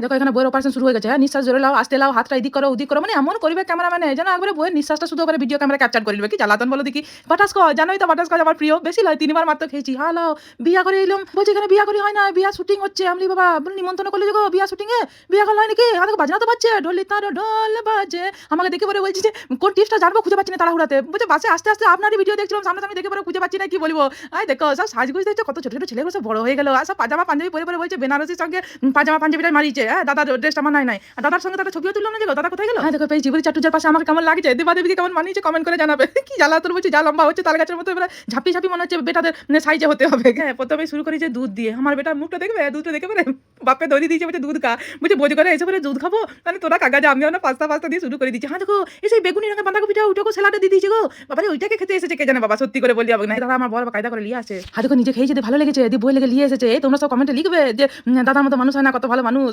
দেখো এখানে বইয়ের অপারেশন শুরু হয়ে গেছে। হ্যাঁ, নিঃশ্বাস জোরে লাও, আস্তে লাও, হাতটা এদিক করো, ওদিক করো। মানে এমন করবে ক্যামেরাম্যানে যেন একবারে বইয়ের নিঃশ্বাসটা শুধু একবারে ভিডিও ক্যামেরায় ক্যাপচার করে নেবে। কি জ্বালাতন বলো দেখি। বাটারস্কচ জানোই তো বাটারস্কচ আমার প্রিয়। বেশি লয় ৩ বার মাত্র খেয়েছি। হ্যালো, বিয়া করে এলাম। বলছে এখানে বিয়া করি হয় না, বিয়া শুটিং হচ্ছে। আমি বলি বাবা বলে নিমন্ত্রণ করলে গো বিয়া শুটিং এ? বিয়া করা হয় নাকি? আমাকে বাজনা তো বাজছে। ঢোলে তারো ঢোল বাজে। আমাকে দেখে পরে বলছি যে কোন টিপসটা জানবো খুঁজে পাচ্ছি না তাড়াহুড়াতে। বলছে বাসে আস্তে, আস্তে আপনারই ভিডিও দেখছিলাম সামনাসামনি দেখে পরে খুঁজে পাচ্ছি না কি বলবো। দেখো সব সাজগোজ দেখছো কত ছোট, ছোট ছেলেগুলো সব বড় হয়ে গেল। আর সব পাজামা পাঞ্জাবি পরে, পরে বলছে বেনারসির সঙ্গে পাজামা পাঞ্জাবিটাই মারিয়েছে। হ্যাঁ, দাদার ড্রেসটা মানায় নাই। আর দাদার সঙ্গে তো একটা ছবিও তুললাম না যে গো, দাদা কোথায় গেল? দেখো পেয়েছি বলি চাটুজার পাশে আমাকে কেমন লাগছে? দেবাদেবীকে কেমন মানিয়েছে কমেন্ট করে জানাবে। কি জ্বালাতন বলছি যা লম্বা হচ্ছে তাল গাছের মতো এবার ঝাঁপি, ঝাঁপি মনে হচ্ছে বেটাদের সাইজে হতে হবে। হ্যাঁ, ১ম এই শুরু করি যে দুধ দিয়ে। আমার বেটার মুখটা দেখবে, দুধটা দেখে পরে বাপে দড়ি দিয়েছে বলছে দুধ খা। বলছে বোঝ করে এসে বলে দুধ খাবো? মানে তোরা কাকা যা, আমিও না পাস্তা, পাস্তা দিয়ে শুরু করে দিচ্ছি। দেখো এই সেই বেগুনি রঙের বাঁধাকপিটা ওইটাকেও স্যালাডে দিয়ে দিয়েছে গো। বাবারে ওইটাকে খেতে এসেছে কে জানে বাবা, সত্যি করে বলি হবে না। দাদা আমার বর কায়দা করে নিয়ে আসে। দেখো নিজে খেয়েছে ভালো লেগেছে, দিয়ে বই লেগে নিয়ে এসেছে। তোমরা সব কমেন্টে লিখবে যে দাদার মতো মানুষ হয় না, কত ভালো মানুষ।